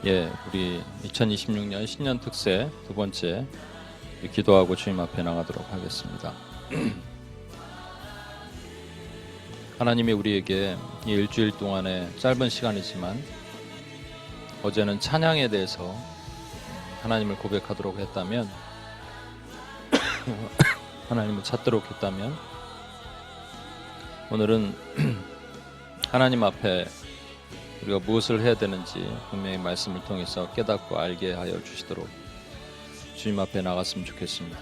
우리 2026년 신년 특세 두 번째 기도하고 주님 앞에 나가도록 하겠습니다. 하나님이 우리에게 이 일주일 동안의 짧은 시간이지만 어제는 찬양에 대해서 하나님을 고백하도록 했다면 하나님을 찾도록 했다면 오늘은 하나님 앞에 우리가 무엇을 해야 되는지 분명히 말씀을 통해서 깨닫고 알게 하여 주시도록 주님 앞에 나갔으면 좋겠습니다.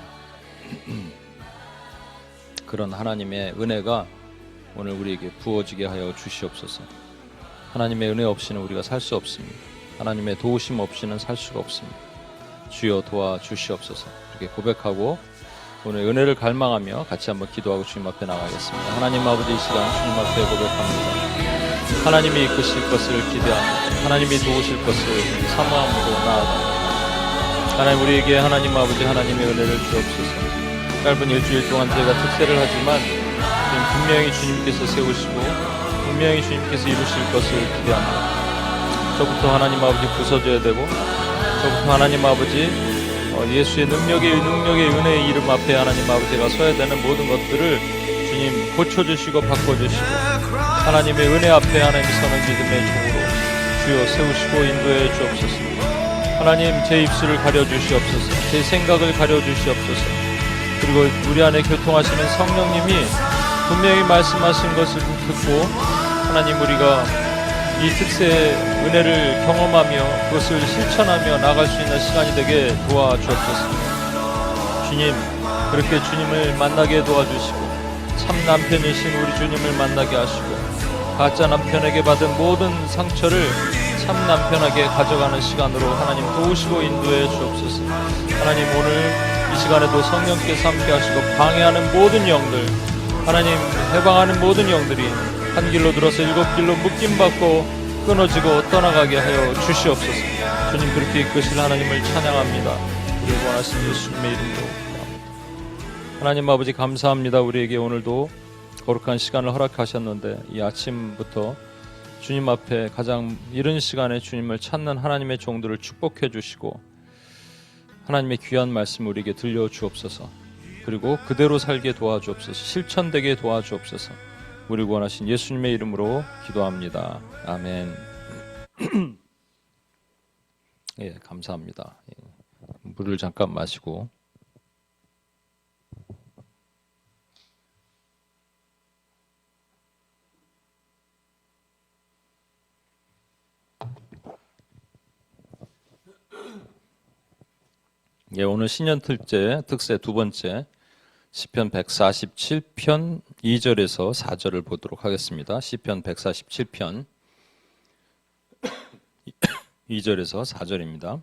그런 하나님의 은혜가 오늘 우리에게 부어지게 하여 주시옵소서. 하나님의 은혜 없이는 우리가 살 수 없습니다. 하나님의 도우심 없이는 살 수가 없습니다. 주여 도와주시옵소서. 이렇게 고백하고 오늘 은혜를 갈망하며 같이 한번 기도하고 주님 앞에 나가겠습니다. 하나님 아버지, 이 시간 주님 앞에 고백합니다. 하나님이 이끄실 것을 기대합니다. 하나님이 도우실 것을 사모함으로 나아갑니다. 하나님, 우리에게 하나님 아버지 하나님의 은혜를 주옵소서. 짧은 일주일 동안 저희가 특세를 하지만 분명히 주님께서 세우시고 분명히 주님께서 이루실 것을 기대합니다. 저부터 하나님 아버지 부서져야 되고 저부터 하나님 아버지 예수의 능력의 은혜의 이름 앞에 하나님 아버지가 서야 되는 모든 것들을 주님 고쳐주시고 바꿔주시고 하나님의 은혜 앞에 하나님 서는 믿음의 종으로 주여 세우시고 인도해 주옵소서. 하나님, 제 입술을 가려주시옵소서. 제 생각을 가려주시옵소서. 그리고 우리 안에 교통하시는 성령님이 분명히 말씀하신 것을 듣고 하나님, 우리가 이 특세의 은혜를 경험하며 그것을 실천하며 나갈 수 있는 시간이 되게 도와주옵소서. 주님, 그렇게 주님을 만나게 도와주시고 참 남편이신 우리 주님을 만나게 하시고 가짜 남편에게 받은 모든 상처를 참 남편에게 가져가는 시간으로 하나님 도우시고 인도해 주옵소서. 하나님, 오늘 이 시간에도 성령께서 함께 하시고 방해하는 모든 영들, 하나님 해방하는 모든 영들이 한 길로 들어서 일곱 길로 묶임받고 끊어지고 떠나가게 하여 주시옵소서. 주님, 그렇게 이끄실 하나님을 찬양합니다. 우리 원하신 예수님의 이름으로 기도합니다. 하나님 아버지, 감사합니다. 우리에게 오늘도 거룩한 시간을 허락하셨는데 이 아침부터 주님 앞에 가장 이른 시간에 주님을 찾는 하나님의 종들을 축복해 주시고 하나님의 귀한 말씀 우리에게 들려주옵소서. 그리고 그대로 살게 도와주옵소서. 실천되게 도와주옵소서. 우리 원하신 예수님의 이름으로 기도합니다. 아멘. 감사합니다. 물을 잠깐 마시고 오늘 신년 특세 두 번째 시편 147편 2절에서 4절을 보도록 하겠습니다. 시편 147편 2절에서 4절입니다.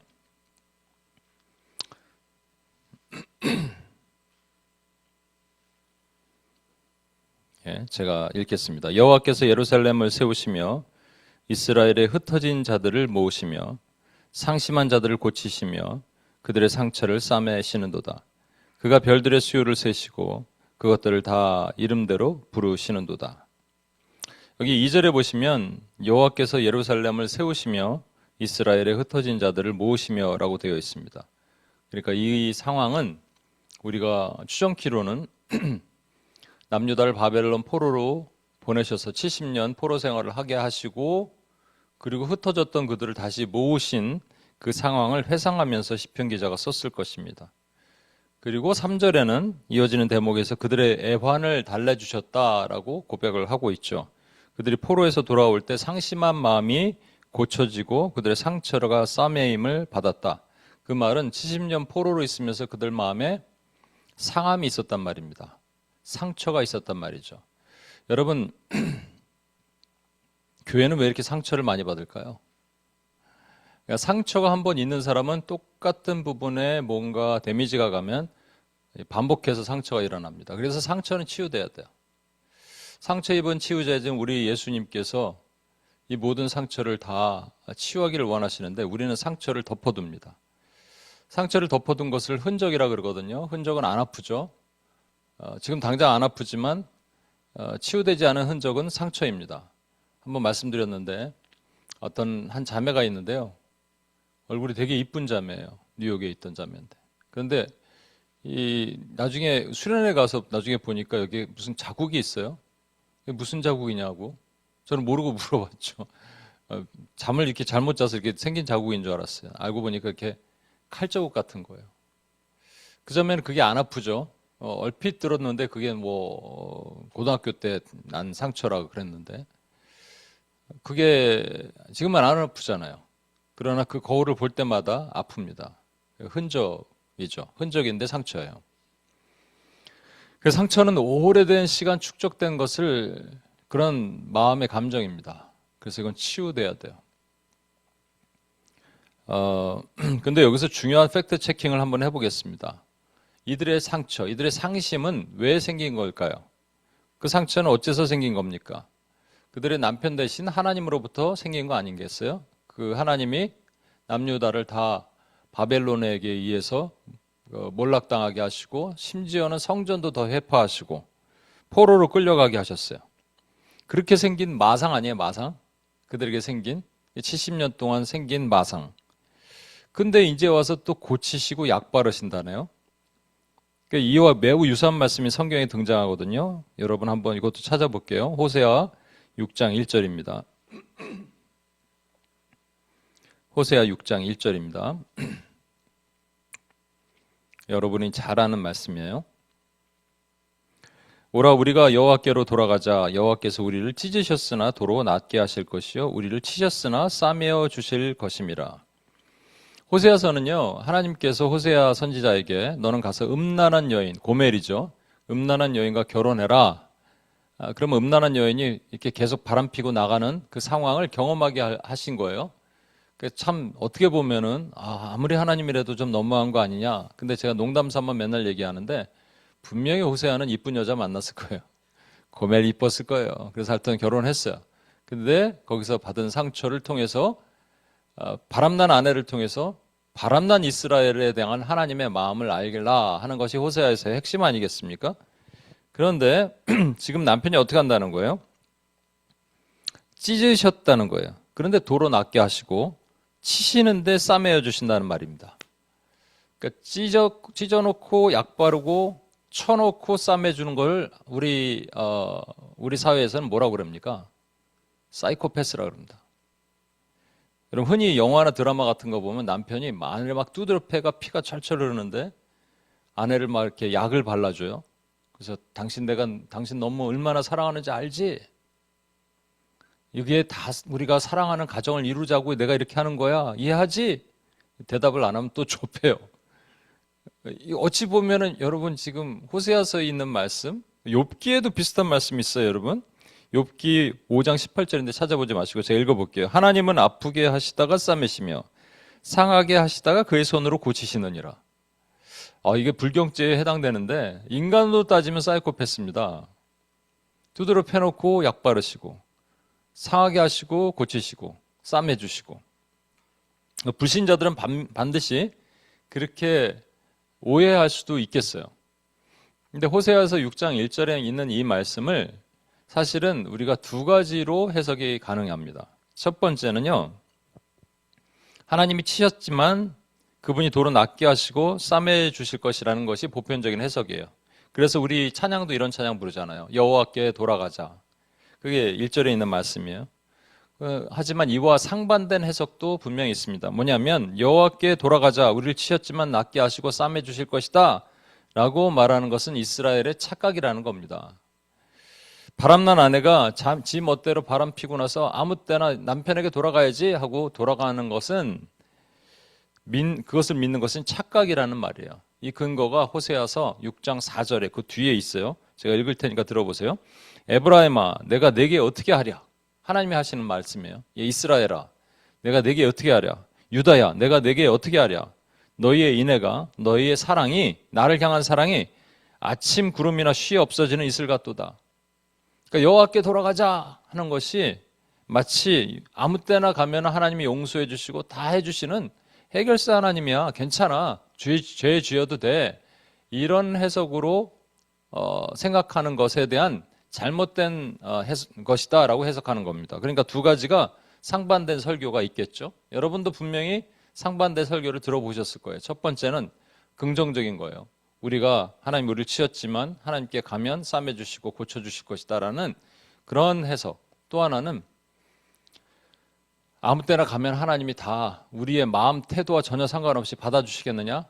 제가 읽겠습니다. 여호와께서 예루살렘을 세우시며 이스라엘의 흩어진 자들을 모으시며 상심한 자들을 고치시며 그들의 상처를 싸매시는도다. 그가 별들의 수요를 세시고 그것들을 다 이름대로 부르시는도다. 여기 2절에 보시면 여호와께서 예루살렘을 세우시며 이스라엘의 흩어진 자들을 모으시며 라고 되어 있습니다. 그러니까 이 상황은 우리가 추정키로는 남유다를 바벨론 포로로 보내셔서 70년 포로 생활을 하게 하시고 그리고 흩어졌던 그들을 다시 모으신 그 상황을 회상하면서 시편 기자가 썼을 것입니다. 그리고 3절에는 이어지는 대목에서 그들의 애환을 달래주셨다라고 고백을 하고 있죠. 그들이 포로에서 돌아올 때 상심한 마음이 고쳐지고 그들의 상처가 싸매임을 받았다. 그 말은 70년 포로로 있으면서 그들 마음에 상함이 있었단 말입니다. 상처가 있었단 말이죠. 여러분, 교회는 왜 이렇게 상처를 많이 받을까요? 그러니까 상처가 한번 있는 사람은 똑같은 부분에 뭔가 데미지가 가면 반복해서 상처가 일어납니다. 그래서 상처는 치유돼야 돼요. 상처 입은 치유자이신 우리 예수님께서 이 모든 상처를 다 치유하기를 원하시는데 우리는 상처를 덮어둡니다. 상처를 덮어둔 것을 흔적이라 그러거든요. 흔적은 안 아프죠. 지금 당장 안 아프지만 치유되지 않은 흔적은 상처입니다. 한번 말씀드렸는데 어떤 한 자매가 있는데요. 얼굴이 되게 이쁜 자매예요. 뉴욕에 있던 자매인데. 그런데 나중에 수련회 가서 나중에 보니까 여기 무슨 자국이 있어요. 무슨 자국이냐고. 저는 모르고 물어봤죠. 잠을 이렇게 잘못 자서 이렇게 생긴 자국인 줄 알았어요. 알고 보니까 이렇게 칼자국 같은 거예요. 그 자매는 그게 안 아프죠. 얼핏 들었는데 그게 뭐 고등학교 때 난 상처라고 그랬는데 그게 지금은 안 아프잖아요. 그러나 그 거울을 볼 때마다 아픕니다. 흔적이죠. 흔적인데 상처예요. 그 상처는 오래된 시간 축적된 것을 그런 마음의 감정입니다. 그래서 이건 치유돼야 돼요. 근데 여기서 중요한 팩트 체킹을 한번 해보겠습니다. 이들의 상처, 이들의 상심은 왜 생긴 걸까요? 그 상처는 어째서 생긴 겁니까? 그들의 남편 대신 하나님으로부터 생긴 거 아니겠어요? 그 하나님이 남유다를 다 바벨론에게 의해서 몰락당하게 하시고 심지어는 성전도 더 회파하시고 포로로 끌려가게 하셨어요. 그렇게 생긴 마상 아니에요, 마상? 그들에게 생긴 70년 동안 생긴 마상. 근데 이제 와서 또 고치시고 약 바르신다네요. 이와 매우 유사한 말씀이 성경에 등장하거든요. 여러분 한번 이것도 찾아볼게요. 호세아 6장 1절입니다. 호세아 6장 1절입니다. 여러분이 잘 아는 말씀이에요. 오라 우리가 여호와께로 돌아가자. 여호와께서 우리를 찢으셨으나 도로 낫게 하실 것이요 우리를 치셨으나 싸매어 주실 것임이라. 호세아서는요, 하나님께서 호세아 선지자에게 너는 가서 음란한 여인, 고멜이죠. 음란한 여인과 결혼해라. 그러면 음란한 여인이 이렇게 계속 바람피고 나가는 그 상황을 경험하게 하신 거예요. 참 어떻게 보면은 아무리 하나님이라도 좀 너무한 거 아니냐. 근데 제가 농담 삼아 맨날 얘기하는데 분명히 호세아는 이쁜 여자 만났을 거예요. 고멜이 이뻤을 거예요. 그래서 하여튼 결혼했어요. 근데 거기서 받은 상처를 통해서 바람난 아내를 통해서 바람난 이스라엘에 대한 하나님의 마음을 알겠라 하는 것이 호세아에서의 핵심 아니겠습니까? 그런데 지금 남편이 어떻게 한다는 거예요? 찢으셨다는 거예요. 그런데 도로 낫게 하시고 치시는데 싸매어 주신다는 말입니다. 그러니까 찢어놓고 약 바르고 쳐놓고 싸매주는 걸 우리 사회에서는 뭐라고 그럽니까? 사이코패스라고 그럽니다. 여러분 흔히 영화나 드라마 같은 거 보면 남편이 마늘 막 두드려 패가 피가 철철 흐르는데 아내를 막 이렇게 약을 발라줘요. 그래서 당신 너무 얼마나 사랑하는지 알지? 이게 다 우리가 사랑하는 가정을 이루자고 내가 이렇게 하는 거야. 이해하지? 대답을 안 하면 또 좁혀요. 어찌 보면은 여러분 지금 호세아서에 있는 말씀, 욥기에도 비슷한 말씀이 있어요, 여러분. 욥기 5장 18절인데 찾아보지 마시고 제가 읽어볼게요. 하나님은 아프게 하시다가 싸매시며 상하게 하시다가 그의 손으로 고치시느니라. 이게 불경죄에 해당되는데 인간으로 따지면 사이코패스입니다. 두드러 패놓고 약 바르시고 상하게 하시고 고치시고 싸매주시고. 불신자들은 반드시 그렇게 오해할 수도 있겠어요. 근데 호세아서 6장 1절에 있는 이 말씀을 사실은 우리가 두 가지로 해석이 가능합니다. 첫 번째는요, 하나님이 치셨지만 그분이 도로 낫게 하시고 싸매 주실 것이라는 것이 보편적인 해석이에요. 그래서 우리 찬양도 이런 찬양 부르잖아요. 여호와께 돌아가자. 그게 1절에 있는 말씀이에요. 하지만 이와 상반된 해석도 분명히 있습니다. 뭐냐면 여호와께 돌아가자. 우리를 치셨지만 낫게 하시고 싸매 주실 것이다 라고 말하는 것은 이스라엘의 착각이라는 겁니다. 바람난 아내가 지 멋대로 바람 피고 나서 아무 때나 남편에게 돌아가야지 하고 돌아가는 것은 그것을 믿는 것은 착각이라는 말이에요. 이 근거가 호세아서 6장 4절에 그 뒤에 있어요. 제가 읽을 테니까 들어보세요. 에브라임아 내가 내게 어떻게 하랴. 하나님이 하시는 말씀이에요. 이스라엘아 내가 내게 어떻게 하랴. 유다야 내가 내게 어떻게 하랴. 너희의 인애가 너희의 사랑이 나를 향한 사랑이 아침 구름이나 쉬 없어지는 이슬 같도다. 그러니까 여호와께 돌아가자 하는 것이 마치 아무 때나 가면 하나님이 용서해 주시고 다 해주시는 해결사 하나님이야. 괜찮아. 죄 지어도 돼. 이런 해석으로 생각하는 것에 대한 잘못된 것이다 라고 해석하는 겁니다. 그러니까 두 가지가 상반된 설교가 있겠죠. 여러분도 분명히 상반대 설교를 들어보셨을 거예요. 첫 번째는 긍정적인 거예요. 우리가 하나님 우리를 치었지만 하나님께 가면 싸매주시고 고쳐주실 것이다라는 그런 해석. 또 하나는 아무 때나 가면 하나님이 다 우리의 마음 태도와 전혀 상관없이 받아주시겠느냐?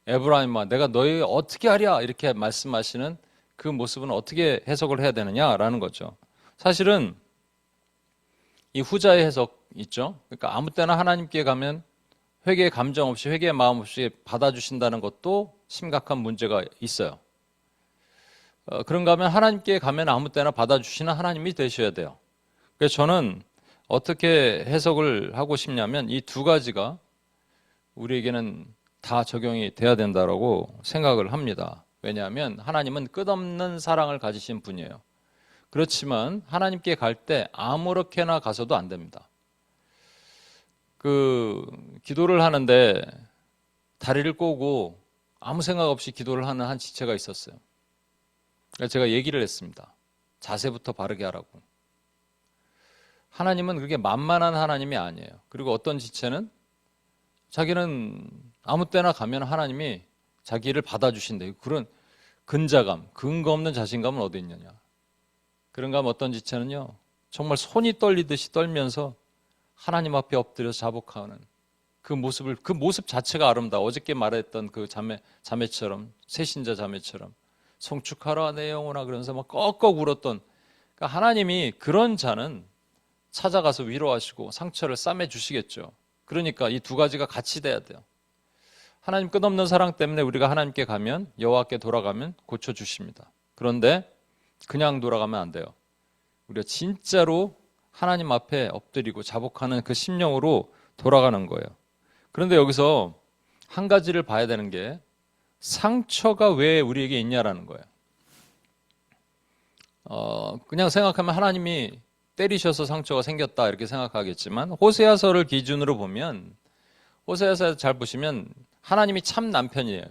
에브라임아 내가 너희 어떻게 하랴 이렇게 말씀하시는 그 모습은 어떻게 해석을 해야 되느냐라는 거죠. 사실은 이 후자의 해석 있죠. 그러니까 아무 때나 하나님께 가면 회개의 감정 없이 회개의 마음 없이 받아주신다는 것도 심각한 문제가 있어요. 그런가 하면 하나님께 가면 아무 때나 받아주시는 하나님이 되셔야 돼요. 그래서 저는 어떻게 해석을 하고 싶냐면 이 두 가지가 우리에게는 다 적용이 돼야 된다고 생각을 합니다. 왜냐하면 하나님은 끝없는 사랑을 가지신 분이에요. 그렇지만 하나님께 갈 때 아무렇게나 가서도 안 됩니다. 기도를 하는데 다리를 꼬고 아무 생각 없이 기도를 하는 한 지체가 있었어요. 그래서 제가 얘기를 했습니다. 자세부터 바르게 하라고. 하나님은 그렇게 만만한 하나님이 아니에요. 그리고 어떤 지체는 자기는 아무 때나 가면 하나님이 자기를 받아주신다. 그런 근자감, 근거 없는 자신감은 어디 있느냐. 그런가 하면 어떤 지체는요. 정말 손이 떨리듯이 떨면서 하나님 앞에 엎드려서 자복하는 그 모습 자체가 아름다워. 어저께 말했던 그 자매처럼, 새신자 자매처럼 성축하라 내 영혼아 그러면서 막 꺽꺽 울었던 그러니까 하나님이 그런 자는 찾아가서 위로하시고 상처를 싸매 주시겠죠. 그러니까 이 두 가지가 같이 돼야 돼요. 하나님 끝없는 사랑 때문에 우리가 하나님께 가면 여호와께 돌아가면 고쳐주십니다. 그런데 그냥 돌아가면 안 돼요. 우리가 진짜로 하나님 앞에 엎드리고 자복하는 그 심령으로 돌아가는 거예요. 그런데 여기서 한 가지를 봐야 되는 게 상처가 왜 우리에게 있냐라는 거예요. 그냥 생각하면 하나님이 때리셔서 상처가 생겼다 이렇게 생각하겠지만 호세아서를 기준으로 보면 호세아서 잘 보시면 하나님이 참 남편이에요.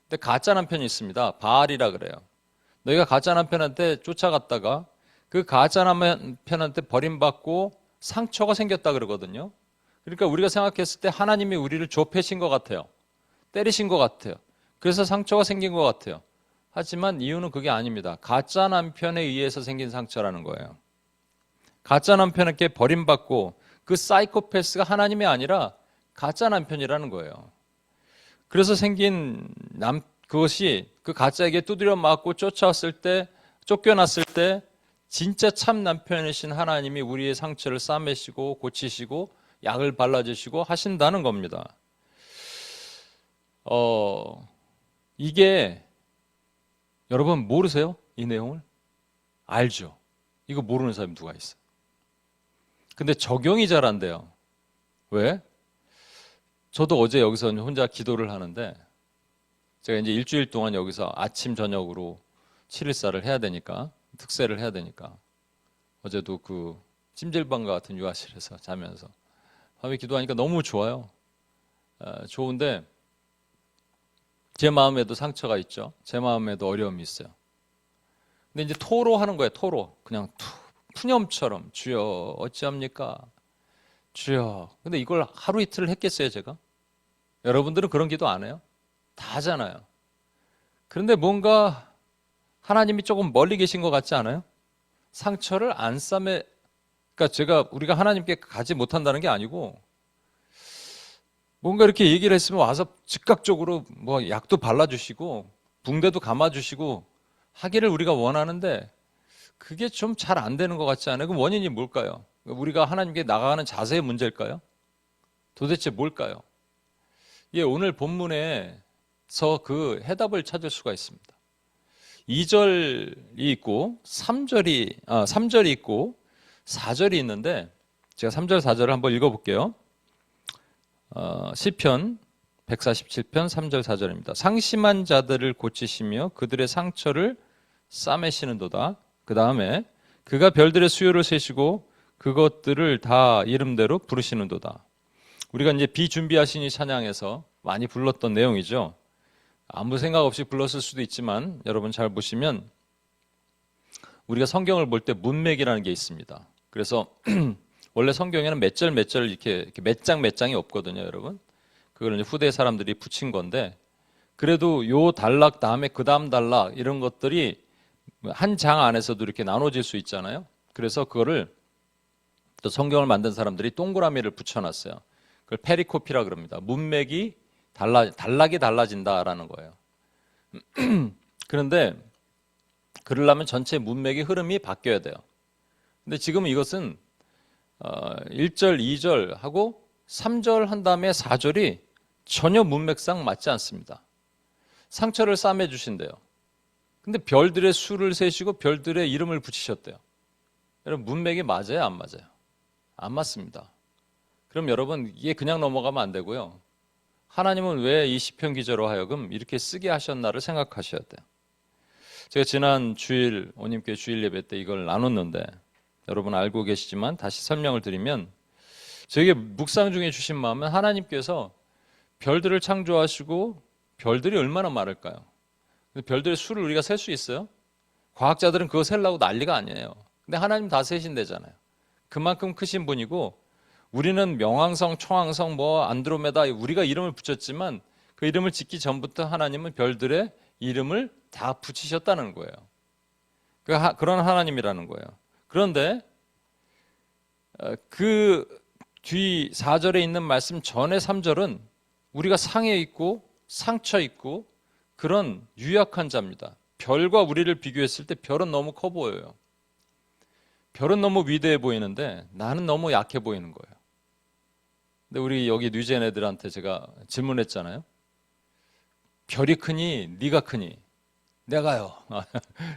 근데 가짜 남편이 있습니다. 바알이라 그래요. 너희가 가짜 남편한테 쫓아갔다가 그 가짜 남편한테 버림받고 상처가 생겼다 그러거든요. 그러니까 우리가 생각했을 때 하나님이 우리를 좁혀신 것 같아요. 때리신 것 같아요. 그래서 상처가 생긴 것 같아요. 하지만 이유는 그게 아닙니다. 가짜 남편에 의해서 생긴 상처라는 거예요. 가짜 남편에게 버림받고 그 사이코패스가 하나님이 아니라 가짜 남편이라는 거예요. 그래서 생긴 그것이 그 가짜에게 두드려 맞고 쫓아왔을 때, 쫓겨났을 때 진짜 참 남편이신 하나님이 우리의 상처를 싸매시고 고치시고 약을 발라주시고 하신다는 겁니다. 이게 여러분 모르세요? 이 내용을? 알죠? 이거 모르는 사람이 누가 있어요? 근데 적용이 잘 안 돼요. 왜? 저도 어제 여기서 혼자 기도를 하는데 제가 이제 일주일 동안 여기서 아침 저녁으로 7일사를 해야 되니까 특세를 해야 되니까 어제도 그 찜질방과 같은 유아실에서 자면서 밤에 기도하니까 너무 좋아요. 좋은데 제 마음에도 상처가 있죠. 제 마음에도 어려움이 있어요. 근데 이제 토로하는 거예요. 토로. 그냥 푸념처럼 주여 어찌합니까? 주여. 근데 이걸 하루 이틀을 했겠어요, 제가? 여러분들은 그런 기도 안 해요? 다 하잖아요. 그런데 뭔가 하나님이 조금 멀리 계신 것 같지 않아요? 상처를 안 그러니까 우리가 하나님께 가지 못한다는 게 아니고 뭔가 이렇게 얘기를 했으면 와서 즉각적으로 뭐 약도 발라주시고 붕대도 감아주시고 하기를 우리가 원하는데 그게 좀 잘 안 되는 것 같지 않아요? 그럼 원인이 뭘까요? 우리가 하나님께 나가는 자세의 문제일까요? 도대체 뭘까요? 예, 오늘 본문에서 그 해답을 찾을 수가 있습니다. 2절이 있고 3절이 있고 4절이 있는데 제가 3절 4절을 한번 읽어볼게요. 시편 147편 3절 4절입니다. 상심한 자들을 고치시며 그들의 상처를 싸매시는도다. 그 다음에 그가 별들의 수요를 세시고 그것들을 다 이름대로 부르시는도다. 우리가 이제 비준비하시니 찬양에서 많이 불렀던 내용이죠. 아무 생각 없이 불렀을 수도 있지만 여러분 잘 보시면 우리가 성경을 볼 때 문맥이라는 게 있습니다. 그래서 원래 성경에는 몇 절 이렇게 몇 장이 없거든요, 여러분. 그걸 이제 후대 사람들이 붙인 건데, 그래도 요 단락 다음에 그 다음 단락 이런 것들이 한 장 안에서도 이렇게 나눠질 수 있잖아요. 그래서 그거를 또 성경을 만든 사람들이 동그라미를 붙여놨어요. 그걸 페리코피라 그럽니다. 문맥이 단락이 달라진다라는 거예요. 그런데 그러려면 전체 문맥의 흐름이 바뀌어야 돼요. 근데 지금 이것은 1절, 2절 하고 3절 한 다음에 4절이 전혀 문맥상 맞지 않습니다. 상처를 싸매 주신대요. 근데 별들의 수를 세시고 별들의 이름을 붙이셨대요. 여러분, 문맥이 맞아요, 안 맞아요? 안 맞습니다. 그럼 여러분, 이게 그냥 넘어가면 안 되고요. 하나님은 왜 이 시편 기자로 하여금 이렇게 쓰게 하셨나를 생각하셔야 돼요. 제가 지난 주일 온님께 주일 예배 때 이걸 나눴는데, 여러분 알고 계시지만 다시 설명을 드리면, 저에게 묵상 중에 주신 마음은 하나님께서 별들을 창조하시고 별들이 얼마나 많을까요? 별들의 수를 우리가 셀 수 있어요? 과학자들은 그거 셀라고 난리가 아니에요. 근데 하나님 다 세신대잖아요. 그만큼 크신 분이고, 우리는 명왕성, 청왕성, 안드로메다 우리가 이름을 붙였지만 그 이름을 짓기 전부터 하나님은 별들의 이름을 다 붙이셨다는 거예요. 그런 하나님이라는 거예요. 그런데 그 뒤 4절에 있는 말씀 전의 3절은 우리가 상해 있고 상처 있고 그런 유약한 자입니다. 별과 우리를 비교했을 때 별은 너무 커 보여요. 별은 너무 위대해 보이는데 나는 너무 약해 보이는 거예요. 근데 우리 여기 뉴젠 애들한테 제가 질문했잖아요. 별이 크니 네가 크니? 내가요.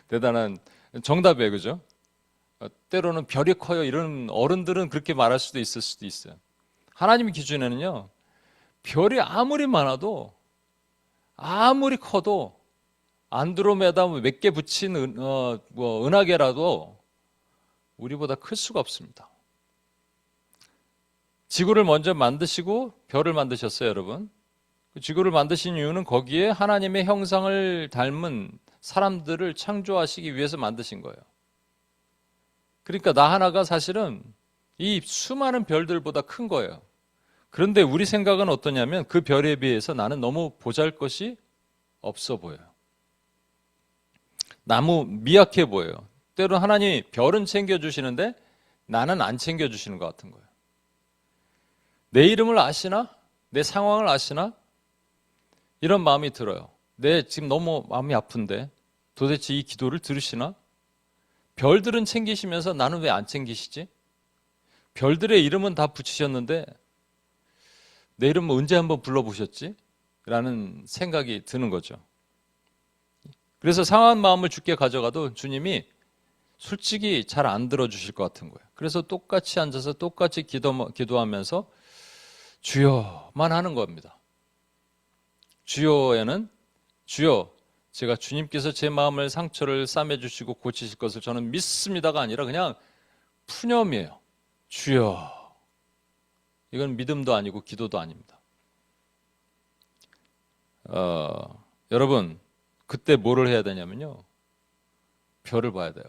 대단한 정답이에요, 그죠? 때로는 별이 커요 이런 어른들은 그렇게 말할 수도 있을 수도 있어요. 하나님 기준에는요, 별이 아무리 많아도 아무리 커도 안드로메다 몇 개 붙인 은하계라도 우리보다 클 수가 없습니다. 지구를 먼저 만드시고 별을 만드셨어요, 여러분. 지구를 만드신 이유는 거기에 하나님의 형상을 닮은 사람들을 창조하시기 위해서 만드신 거예요. 그러니까 나 하나가 사실은 이 수많은 별들보다 큰 거예요. 그런데 우리 생각은 어떠냐면 그 별에 비해서 나는 너무 보잘것이 없어 보여요. 너무 미약해 보여요. 때로 하나님이 별은 챙겨주시는데 나는 안 챙겨주시는 것 같은 거예요. 내 이름을 아시나? 내 상황을 아시나? 이런 마음이 들어요. 내 지금 너무 마음이 아픈데 도대체 이 기도를 들으시나? 별들은 챙기시면서 나는 왜 안 챙기시지? 별들의 이름은 다 붙이셨는데 내 이름은 언제 한번 불러보셨지? 라는 생각이 드는 거죠. 그래서 상한 마음을 주께 가져가도 주님이 솔직히 잘 안 들어주실 것 같은 거예요. 그래서 똑같이 앉아서 똑같이 기도하면서 주여만 하는 겁니다. 주여에는 주여, 제가 주님께서 제 마음을 상처를 싸매주시고 고치실 것을 저는 믿습니다가 아니라 그냥 푸념이에요. 주여. 이건 믿음도 아니고 기도도 아닙니다. 여러분, 그때 뭐를 해야 되냐면요, 별을 봐야 돼요.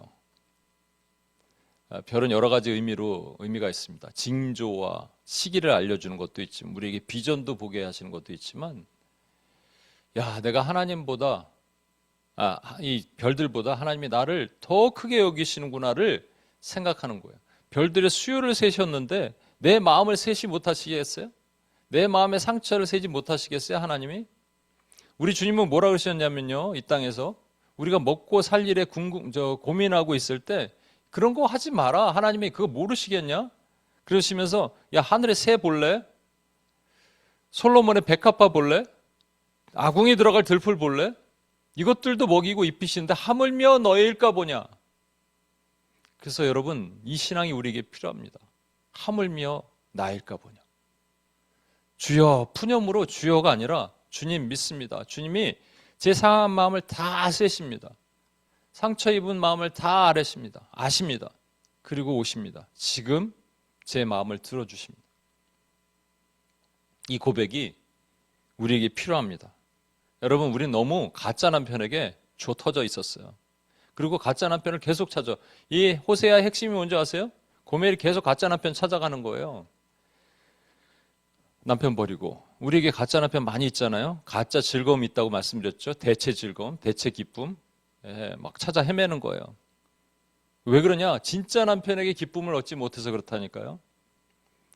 별은 여러 가지 의미가 있습니다. 징조와 시기를 알려주는 것도 있지만, 우리에게 비전도 보게 하시는 것도 있지만, 야, 내가 하나님보다, 이 별들보다 하나님이 나를 더 크게 여기시는구나를 생각하는 거예요. 별들의 수요를 세셨는데 내 마음을 세시 못하시겠어요? 내 마음의 상처를 세지 못하시겠어요, 하나님이? 우리 주님은 뭐라 그러셨냐면요, 이 땅에서 우리가 먹고 살 일에 고민하고 있을 때 그런 거 하지 마라. 하나님이 그거 모르시겠냐? 그러시면서 야, 하늘에 새 볼래? 솔로몬의 백합화 볼래? 아궁이 들어갈 들풀 볼래? 이것들도 먹이고 입히시는데 하물며 너의 일까 보냐? 그래서 여러분, 이 신앙이 우리에게 필요합니다. 하물며 나일까 보냐? 주여, 푸념으로 주여가 아니라 주님 믿습니다. 주님이 제 상한 마음을 다 아세십니다. 상처 입은 마음을 다 아십니다. 그리고 오십니다. 지금 제 마음을 들어주십니다. 이 고백이 우리에게 필요합니다. 여러분, 우리는 너무 가짜 남편에게 조 터져 있었어요. 그리고 가짜 남편을 계속 찾아. 이 호세아의 핵심이 뭔지 아세요? 고멜이 계속 가짜 남편 찾아가는 거예요. 남편 버리고 우리에게 가짜 남편 많이 있잖아요. 가짜 즐거움이 있다고 말씀드렸죠. 대체 즐거움, 대체 기쁨. 막 찾아 헤매는 거예요. 왜 그러냐? 진짜 남편에게 기쁨을 얻지 못해서 그렇다니까요.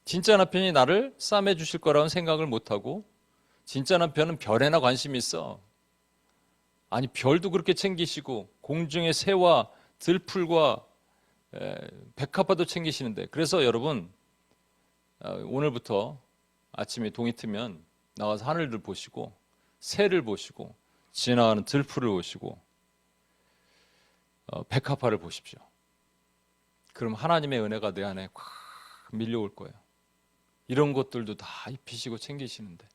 진짜 남편이 나를 싸매 주실 거라는 생각을 못하고, 진짜 남편은 별에나 관심이 있어. 아니, 별도 그렇게 챙기시고 공중의 새와 들풀과 백합화도 챙기시는데, 그래서 여러분 오늘부터 아침에 동이 트면 나와서 하늘을 보시고 새를 보시고 지나가는 들풀을 보시고 백합화를 보십시오. 그럼 하나님의 은혜가 내 안에 꽉 밀려올 거예요. 이런 것들도 다 입히시고 챙기시는데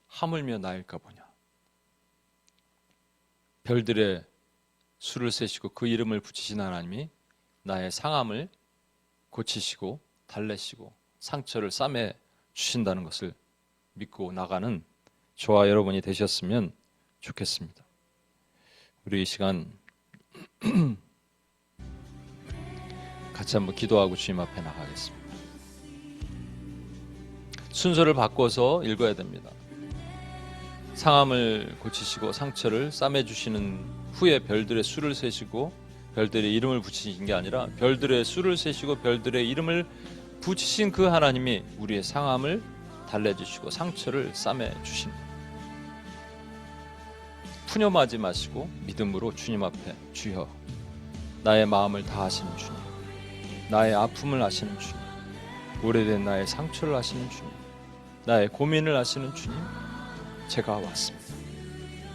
하물며 나일까 보냐. 별들의 수를 세시고 그 이름을 붙이신 하나님이 나의 상함을 고치시고 달래시고 상처를 싸매 주신다는 것을 믿고 나가는 저와 여러분이 되셨으면 좋겠습니다. 우리 이 시간 같이 한번 기도하고 주님 앞에 나가겠습니다. 순서를 바꿔서 읽어야 됩니다. 상함을 고치시고 상처를 싸매주시는 후에 별들의 수를 세시고 별들의 이름을 붙이신 게 아니라 별들의 수를 세시고 별들의 이름을 붙이신 그 하나님이 우리의 상함을 달래주시고 상처를 싸매주십니다. 푸념하지 마시고 믿음으로 주님 앞에 주여, 나의 마음을 다 아시는 주님, 나의 아픔을 아시는 주님, 오래된 나의 상처를 아시는 주님, 나의 고민을 아시는 주님, 제가 왔습니다.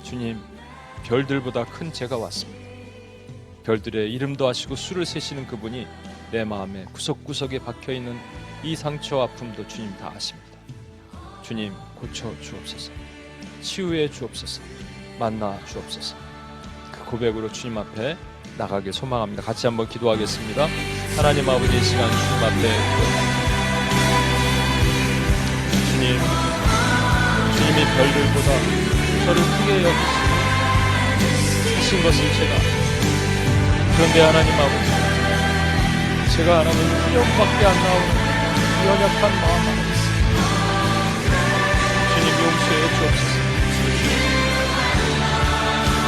주님, 별들보다 큰 제가 왔습니다. 별들의 이름도 아시고 수를 세시는 그분이 내 마음의 구석구석에 박혀있는 이 상처 아픔도 주님 다 아십니다. 주님, 고쳐 주옵소서, 치유해 주옵소서, 만나 주옵소서. 그 고백으로 주님 앞에 나가길 소망합니다. 같이 한번 기도하겠습니다. 하나님 아버지, 이 시간 주님 앞에 주님이 별들보다 저를 크게 여기신 것을 그런데 하나님 아버지, 제가 하나님 푸념밖에 안 나오는 연약한 마음 안에 있습니다. 주님, 용서해 주옵소서.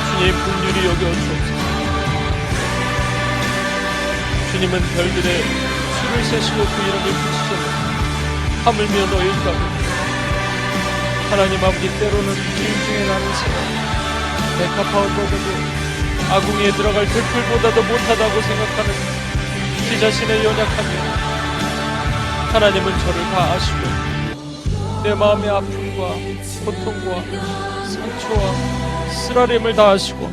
주님, 긍휼히 여겨 주옵소서. 주님은 별들의 수를 세시고 그 이름을 붙이셨는데 하물며 너희일까. 하나님 아버지, 때로는 주님 중에 나는 새가 백합화보다도 아궁이에 들어갈 들풀보다도 못하다고 생각하는 제 자신의 연약함이, 하나님은 저를 다 아시고 내 마음의 아픔과 고통과 상처와 쓰라림을 다 아시고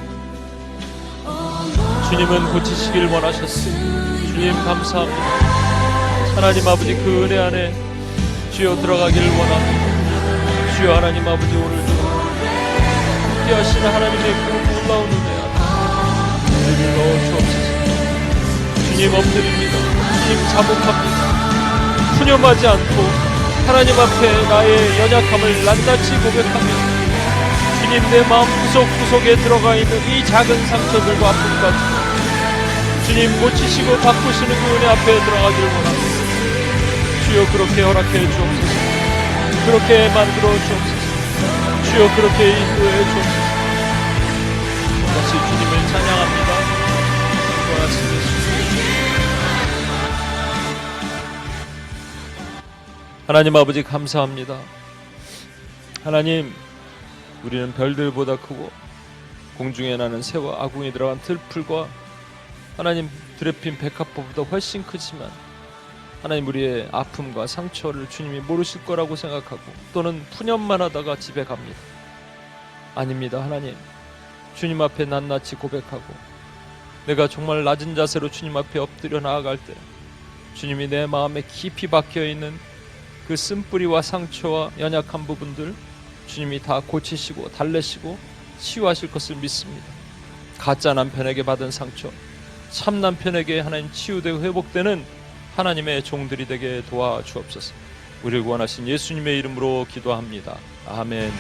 주님은 고치시길 원하셨으니 주님 감사합니다. 하나님 아버지, 그 은혜 안에 주여 들어가기를 원합니다. 주여 하나님 아버지, 오늘도 함께 하시는 하나님의 그 놀라운 은혜 안에 우리를 넣어주옵소서. 주님 엎드립니다. 주님 자복합니다. 푸념하지 않고 하나님 앞에 나의 연약함을 낱낱이 고백하며 주님, 내 마음 구석구석에 들어가 있는 이 작은 상처들과 아픔까지 주님 고치시고 바꾸시는 그 은혜 앞에 들어가기를 원합니다. 주여 그렇게 허락해 주옵소서. 그렇게 만들어 주옵소서. 주여 그렇게 인도해 주옵소서. 다시 주님을 찬양합니다. 고맙습니다. 하나님 아버지, 감사합니다. 하나님, 우리는 별들보다 크고 공중에 나는 새와 아궁이 들어간 들풀과 하나님 들에 핀 백합보다 훨씬 크지만 하나님, 우리의 아픔과 상처를 주님이 모르실 거라고 생각하고 또는 푸념만 하다가 집에 갑니다. 아닙니다. 하나님, 주님 앞에 낱낱이 고백하고 내가 정말 낮은 자세로 주님 앞에 엎드려 나아갈 때 주님이 내 마음에 깊이 박혀있는 그 쓴뿌리와 상처와 연약한 부분들 주님이 다 고치시고 달래시고 치유하실 것을 믿습니다. 가짜 남편에게 받은 상처, 참 남편에게 하나님 치유되고 회복되는 하나님의 종들이 되게 도와주옵소서. 우리를 구원하신 예수님의 이름으로 기도합니다. 아멘.